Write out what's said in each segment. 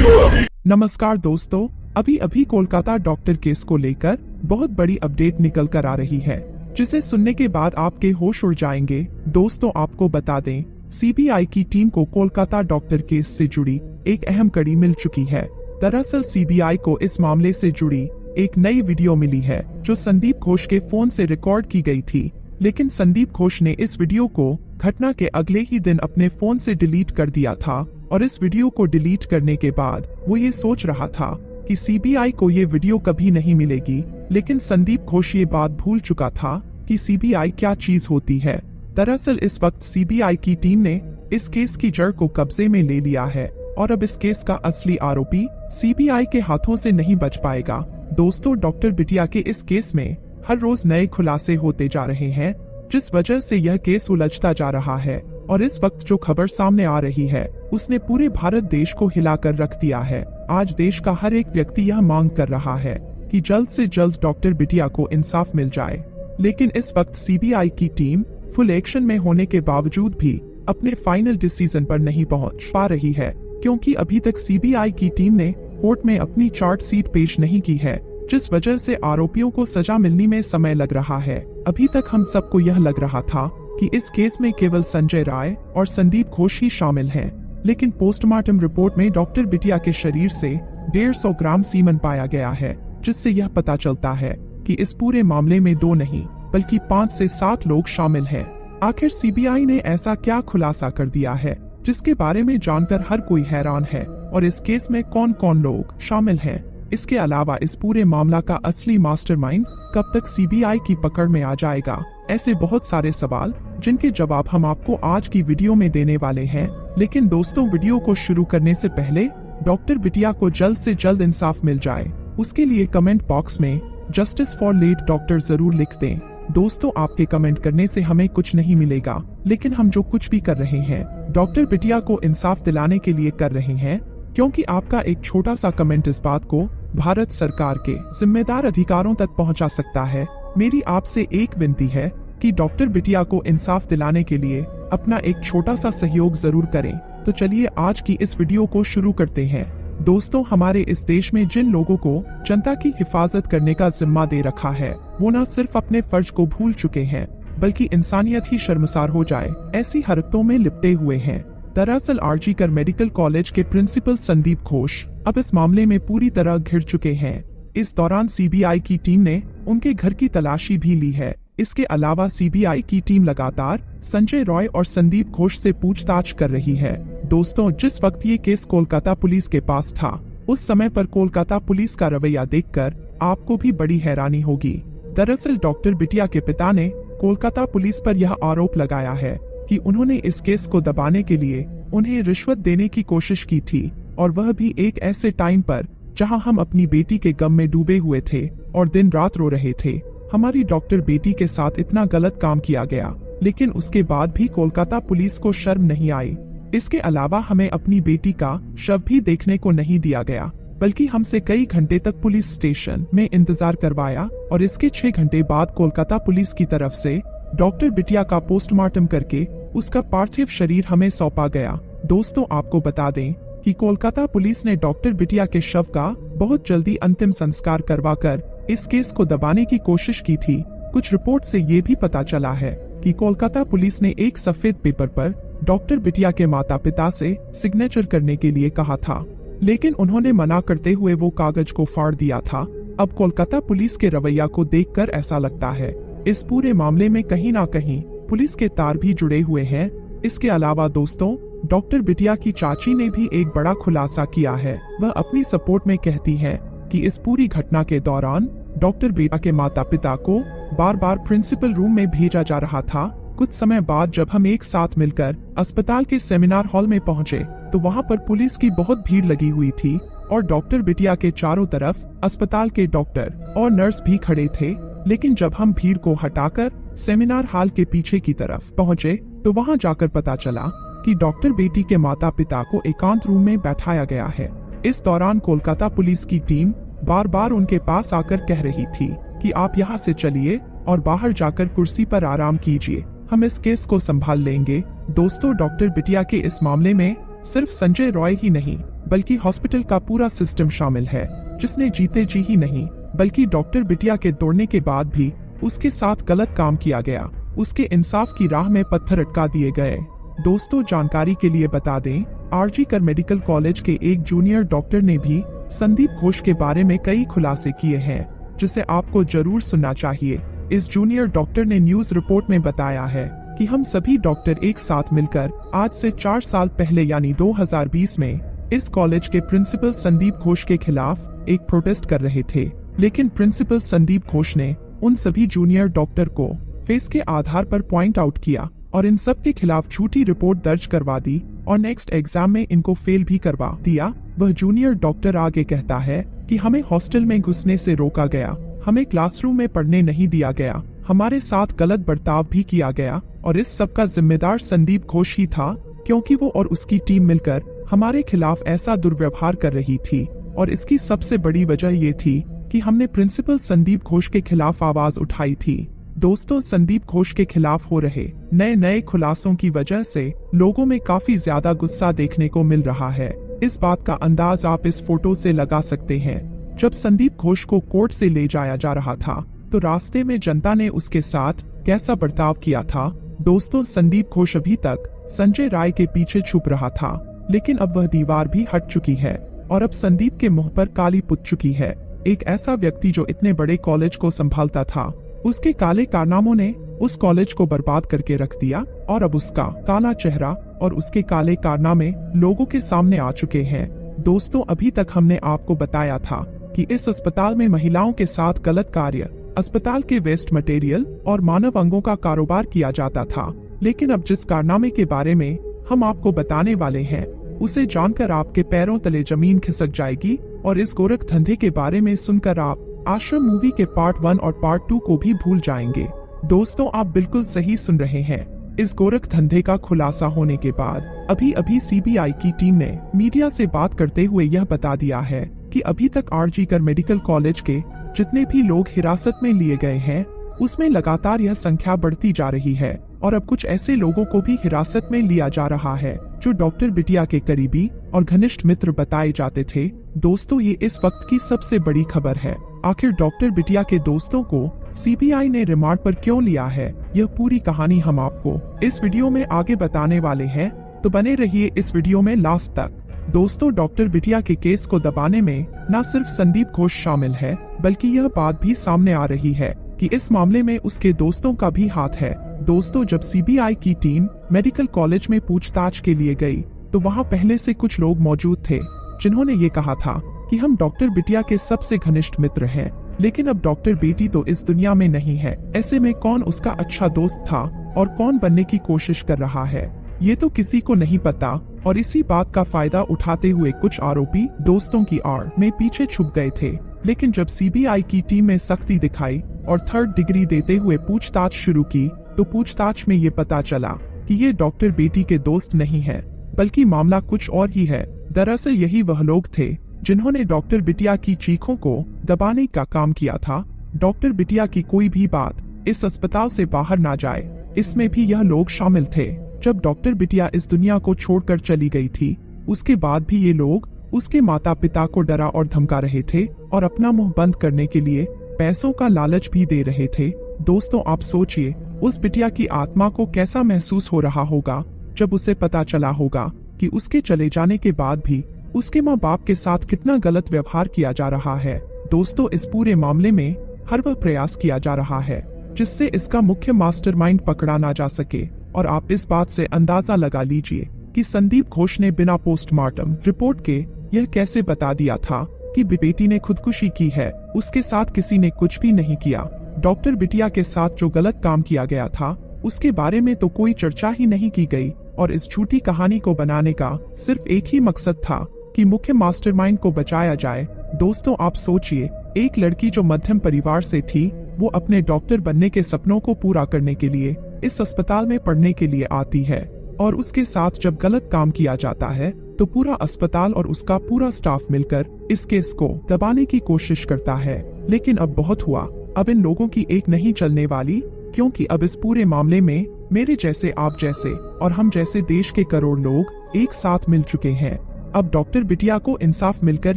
नमस्कार दोस्तों, अभी अभी कोलकाता डॉक्टर केस को लेकर बहुत बड़ी अपडेट निकल कर आ रही है, जिसे सुनने के बाद आपके होश उड़ जाएंगे। दोस्तों, आपको बता दें, सीबीआई की टीम को कोलकाता डॉक्टर केस से जुड़ी एक अहम कड़ी मिल चुकी है। दरअसल सीबीआई को इस मामले से जुड़ी एक नई वीडियो मिली है, जो संदीप घोष के फोन से रिकॉर्ड की गई थी। लेकिन संदीप घोष ने इस वीडियो को घटना के अगले ही दिन अपने फोन से डिलीट कर दिया था, और इस वीडियो को डिलीट करने के बाद वो ये सोच रहा था कि सीबीआई को ये वीडियो कभी नहीं मिलेगी। लेकिन संदीप घोष ये बात भूल चुका था कि सीबीआई क्या चीज होती है। दरअसल इस वक्त सीबीआई की टीम ने इस केस की जड़ को कब्जे में ले लिया है, और अब इस केस का असली आरोपी सीबीआई के हाथों से नहीं बच पाएगा। दोस्तों, डॉक्टर बिटिया के इस केस में हर रोज नए खुलासे होते जा रहे हैं, जिस वजह से यह केस उलझता जा रहा है। और इस वक्त जो खबर सामने आ रही है, उसने पूरे भारत देश को हिलाकर रख दिया है। आज देश का हर एक व्यक्ति यह मांग कर रहा है कि जल्द से जल्द डॉक्टर बिटिया को इंसाफ मिल जाए। लेकिन इस वक्त सीबीआई की टीम फुल एक्शन में होने के बावजूद भी अपने फाइनल डिसीजन पर नहीं पहुंच पा रही है, क्योंकि अभी तक सीबीआई की टीम ने कोर्ट में अपनी चार्जशीट पेश नहीं की है, जिस वजह से आरोपियों को सजा मिलने में समय लग रहा है। अभी तक हम सबको यह लग रहा था कि इस केस में केवल संजय राय और संदीप घोष ही शामिल हैं। लेकिन पोस्टमार्टम रिपोर्ट में डॉक्टर बिटिया के शरीर से 150 ग्राम सीमन पाया गया है, जिससे यह पता चलता है कि इस पूरे मामले में 2 नहीं बल्कि 5 से 7 लोग शामिल हैं। आखिर सीबीआई ने ऐसा क्या खुलासा कर दिया है, जिसके बारे में जानकर हर कोई हैरान है, और इस केस में कौन कौन लोग शामिल हैं। इसके अलावा इस पूरे मामला का असली मास्टरमाइंड कब तक सीबीआई की पकड़ में आ जाएगा, ऐसे बहुत सारे सवाल जिनके जवाब हम आपको आज की वीडियो में देने वाले हैं। लेकिन दोस्तों, वीडियो को शुरू करने से पहले डॉक्टर बिटिया को जल्द से जल्द इंसाफ मिल जाए, उसके लिए कमेंट बॉक्स में जस्टिस फॉर लेट डॉक्टर जरूर लिख दें। दोस्तों, आपके कमेंट करने से हमें कुछ नहीं मिलेगा, लेकिन हम जो कुछ भी कर रहे हैं डॉक्टर बिटिया को इंसाफ दिलाने के लिए कर रहे हैं, क्योंकि आपका एक छोटा सा कमेंट इस बात को भारत सरकार के जिम्मेदार अधिकारों तक पहुंचा सकता है। मेरी आपसे एक विनती है कि डॉक्टर बिटिया को इंसाफ दिलाने के लिए अपना एक छोटा सा सहयोग जरूर करें। तो चलिए आज की इस वीडियो को शुरू करते हैं। दोस्तों, हमारे इस देश में जिन लोगों को जनता की हिफाजत करने का जिम्मा दे रखा है, वो न सिर्फ अपने फर्ज को भूल चुके हैं, बल्कि इंसानियत ही शर्मसार हो जाए ऐसी हरकतों में लिपटे हुए हैं। दरअसल आरजी कर मेडिकल कॉलेज के प्रिंसिपल संदीप घोष अब इस मामले में पूरी तरह घिर चुके हैं। इस दौरान सीबीआई की टीम ने उनके घर की तलाशी भी ली है। इसके अलावा सीबीआई की टीम लगातार संजय रॉय और संदीप घोष से पूछताछ कर रही है। दोस्तों, जिस वक्त ये केस कोलकाता पुलिस के पास था, उस समय पर कोलकाता पुलिस का रवैया देखकर आपको भी बड़ी हैरानी होगी। दरअसल डॉक्टर बिटिया के पिता ने कोलकाता पुलिस पर यह आरोप लगाया है कि उन्होंने इस केस को दबाने के लिए उन्हें रिश्वत देने की कोशिश की थी, और वह भी एक ऐसे टाइम पर जहां हम अपनी बेटी के गम में डूबे हुए थे और दिन रात रो रहे थे। हमारी डॉक्टर बेटी के साथ इतना गलत काम किया गया, लेकिन उसके बाद भी कोलकाता पुलिस को शर्म नहीं आई। इसके अलावा हमें अपनी बेटी का शव भी देखने को नहीं दिया गया, बल्कि हमसे कई घंटे तक पुलिस स्टेशन में इंतजार करवाया, और इसके 6 घंटे बाद कोलकाता पुलिस की तरफ से डॉक्टर बिटिया का पोस्टमार्टम करके उसका पार्थिव शरीर हमें सौंपा गया। दोस्तों, आपको बता दें कि कोलकाता पुलिस ने डॉक्टर बिटिया के शव का बहुत जल्दी अंतिम संस्कार करवाकर इस केस को दबाने की कोशिश की थी। कुछ रिपोर्ट से ये भी पता चला है कि कोलकाता पुलिस ने एक सफेद पेपर पर डॉक्टर बिटिया के माता पिता से सिग्नेचर करने के लिए कहा था, लेकिन उन्होंने मना करते हुए वो कागज को फाड़ दिया था। अब कोलकाता पुलिस के रवैया को देखकर ऐसा लगता है इस पूरे मामले में कहीं ना कहीं पुलिस के तार भी जुड़े हुए हैं। इसके अलावा दोस्तों, डॉक्टर बिटिया की चाची ने भी एक बड़ा खुलासा किया है। वह अपनी सपोर्ट में कहती है कि इस पूरी घटना के दौरान डॉक्टर बिटिया के माता पिता को बार बार प्रिंसिपल रूम में भेजा जा रहा था। कुछ समय बाद जब हम एक साथ मिलकर अस्पताल के सेमिनार हॉल में पहुंचे, तो वहां पर पुलिस की बहुत भीड़ लगी हुई थी, और डॉक्टर बिटिया के चारों तरफ अस्पताल के डॉक्टर और नर्स भी खड़े थे। लेकिन जब हम भीड़ को हटाकर सेमिनार हॉल के पीछे की तरफ पहुंचे, तो वहां जाकर पता चला कि डॉक्टर बेटी के माता पिता को एकांत रूम में बैठाया गया है। इस दौरान कोलकाता पुलिस की टीम बार बार उनके पास आकर कह रही थी कि आप यहाँ से चलिए और बाहर जाकर कुर्सी पर आराम कीजिए, हम इस केस को संभाल लेंगे। दोस्तों, डॉक्टर बिटिया के इस मामले में सिर्फ संजय रॉय ही नहीं बल्कि हॉस्पिटल का पूरा सिस्टम शामिल है, जिसने जीते जी ही नहीं बल्कि डॉक्टर बिटिया के दौड़ने के बाद भी उसके साथ गलत काम किया गया। उसके इंसाफ की राह में पत्थर अटका दिए गए। दोस्तों, जानकारी के लिए बता दें, आरजी कर मेडिकल कॉलेज के एक जूनियर डॉक्टर ने भी संदीप घोष के बारे में कई खुलासे किए हैं, जिसे आपको जरूर सुनना चाहिए। इस जूनियर डॉक्टर ने न्यूज रिपोर्ट में बताया है कि हम सभी डॉक्टर एक साथ मिलकर आज से 4 साल पहले यानी 2020 में इस कॉलेज के प्रिंसिपल संदीप घोष के खिलाफ एक प्रोटेस्ट कर रहे थे। लेकिन प्रिंसिपल संदीप घोष ने उन सभी जूनियर डॉक्टर को फेस के आधार पर पॉइंट आउट किया और इन सब के खिलाफ झूठी रिपोर्ट दर्ज करवा दी और नेक्स्ट एग्जाम में इनको फेल भी करवा दिया। वह जूनियर डॉक्टर आगे कहता है कि हमें हॉस्टल में घुसने से रोका गया, हमें क्लासरूम में पढ़ने नहीं दिया गया, हमारे साथ गलत बर्ताव भी किया गया और इस सब का जिम्मेदार संदीप घोष ही था, क्योंकि वो और उसकी टीम मिलकर हमारे खिलाफ ऐसा दुर्व्यवहार कर रही थी। और इसकी सबसे बड़ी वजह ये थी कि हमने प्रिंसिपल संदीप घोष के खिलाफ आवाज उठाई थी। दोस्तों, संदीप घोष के खिलाफ हो रहे नए खुलासों की वजह से लोगों में काफी ज्यादा गुस्सा देखने को मिल रहा है। इस बात का अंदाज आप इस फोटो से लगा सकते हैं। जब संदीप घोष को कोर्ट से ले जाया जा रहा था तो रास्ते में जनता ने उसके साथ कैसा बर्ताव किया था। दोस्तों, संदीप घोष अभी तक संजय राय के पीछे छुप रहा था, लेकिन अब वह दीवार भी हट चुकी है और अब संदीप के मुंह पर काली पुत चुकी है। एक ऐसा व्यक्ति जो इतने बड़े कॉलेज को संभालता था, उसके काले कारनामों ने उस कॉलेज को बर्बाद करके रख दिया और अब उसका काला चेहरा और उसके काले कारनामे लोगों के सामने आ चुके हैं। दोस्तों, अभी तक हमने आपको बताया था कि इस अस्पताल में महिलाओं के साथ गलत कार्य, अस्पताल के वेस्ट मटेरियल और मानव अंगों का कारोबार किया जाता था। लेकिन अब जिस कारनामे के बारे में हम आपको बताने वाले हैं, उसे जानकर आपके पैरों तले जमीन खिसक जाएगी और इस गोरख धंधे के बारे में सुनकर आप आश्रम मूवी के पार्ट 1 और पार्ट 2 को भी भूल जाएंगे। दोस्तों, आप बिल्कुल सही सुन रहे हैं। इस गोरख धंधे का खुलासा होने के बाद अभी सीबीआई की टीम ने मीडिया से बात करते हुए यह बता दिया है कि अभी तक आरजी कर मेडिकल कॉलेज के जितने भी लोग हिरासत में लिए गए हैं, उसमें लगातार यह संख्या बढ़ती जा रही है और अब कुछ ऐसे लोगों को भी हिरासत में लिया जा रहा है जो डॉक्टर बिटिया के करीबी और घनिष्ठ मित्र बताए जाते थे। दोस्तों, ये इस वक्त की सबसे बड़ी खबर है। आखिर डॉक्टर बिटिया के दोस्तों को सीबीआई ने रिमांड पर क्यों लिया है, यह पूरी कहानी हम आपको इस वीडियो में आगे बताने वाले हैं, तो बने रहिए इस वीडियो में लास्ट तक। दोस्तों, डॉक्टर बिटिया के केस को दबाने में न सिर्फ संदीप घोष शामिल है, बल्कि यह बात भी सामने आ रही है कि इस मामले में उसके दोस्तों का भी हाथ है। दोस्तों, जब सीबीआई की टीम मेडिकल कॉलेज में पूछताछ के लिए गई, तो वहां पहले से कुछ लोग मौजूद थे जिन्होंने ये कहा था कि हम डॉक्टर बिटिया के सबसे घनिष्ठ मित्र हैं, लेकिन अब डॉक्टर बेटी तो इस दुनिया में नहीं है। ऐसे में कौन उसका अच्छा दोस्त था और कौन बनने की कोशिश कर रहा है, ये तो किसी को नहीं पता। और इसी बात का फायदा उठाते हुए कुछ आरोपी दोस्तों की आड़ में पीछे छुप गए थे। लेकिन जब सीबीआई की टीम में सख्ती दिखाई और 3rd डिग्री देते हुए पूछताछ शुरू की, तो पूछताछ में ये पता चला कि ये डॉक्टर बेटी के दोस्त नहीं है, बल्कि मामला कुछ और ही है। दरअसल यही वह लोग थे जिन्होंने डॉक्टर बिटिया की चीखों को दबाने का काम किया था। डॉक्टर बिटिया की कोई भी बात इस अस्पताल से बाहर ना जाए, इसमें भी यह लोग शामिल थे। जब डॉक्टर बिटिया इस दुनिया को छोड़कर चली गई थी, उसके बाद भी ये लोग उसके माता पिता को डरा और धमका रहे थे और अपना मुंह बंद करने के लिए पैसों का लालच भी दे रहे थे। दोस्तों, आप सोचिए उस बिटिया की आत्मा को कैसा महसूस हो रहा होगा जब उसे पता चला होगा कि उसके चले जाने के बाद भी उसके माँ बाप के साथ कितना गलत व्यवहार किया जा रहा है। दोस्तों, इस पूरे मामले में हर वह प्रयास किया जा रहा है जिससे इसका मुख्य मास्टरमाइंड पकड़ा ना जा सके। और आप इस बात से अंदाजा लगा लीजिए कि संदीप घोष ने बिना पोस्टमार्टम रिपोर्ट के यह कैसे बता दिया था कि बेटी ने खुदकुशी की है, उसके साथ किसी ने कुछ भी नहीं किया। डॉक्टर बिटिया के साथ जो गलत काम किया गया था, उसके बारे में तो कोई चर्चा ही नहीं की गई और इस झूठी कहानी को बनाने का सिर्फ एक ही मकसद था कि मुख्य मास्टरमाइंड को बचाया जाए। दोस्तों, आप सोचिए, एक लड़की जो मध्यम परिवार से थी, वो अपने डॉक्टर बनने के सपनों को पूरा करने के लिए इस अस्पताल में पढ़ने के लिए आती है और उसके साथ जब गलत काम किया जाता है तो पूरा अस्पताल और उसका पूरा स्टाफ मिलकर इस केस को दबाने की कोशिश करता है। लेकिन अब बहुत हुआ, अब इन लोगों की एक नहीं चलने वाली, क्योंकि अब इस पूरे मामले में मेरे जैसे, आप जैसे और हम जैसे देश के करोड़ लोग एक साथ मिल चुके हैं। अब डॉक्टर बिटिया को इंसाफ मिलकर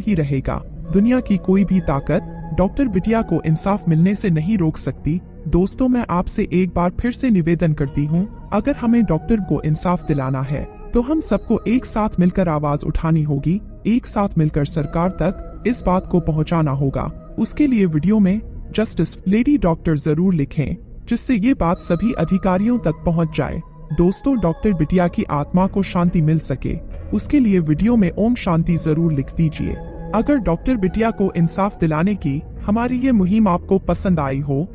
ही रहेगा। दुनिया की कोई भी ताकत डॉक्टर बिटिया को इंसाफ मिलने से नहीं रोक सकती। दोस्तों, मैं आपसे एक बार फिर से निवेदन करती हूँ, अगर हमें डॉक्टर को इंसाफ दिलाना है तो हम सबको एक साथ मिलकर आवाज उठानी होगी, एक साथ मिलकर सरकार तक इस बात को पहुंचाना होगा। उसके लिए वीडियो में जस्टिस लेडी डॉक्टर जरूर लिखें, जिससे ये बात सभी अधिकारियों तक पहुंच जाए। दोस्तों, डॉक्टर बिटिया की आत्मा को शांति मिल सके, उसके लिए वीडियो में ओम शांति जरूर लिख दीजिए। अगर डॉक्टर बिटिया को इंसाफ दिलाने की हमारी ये मुहिम आपको पसंद आई हो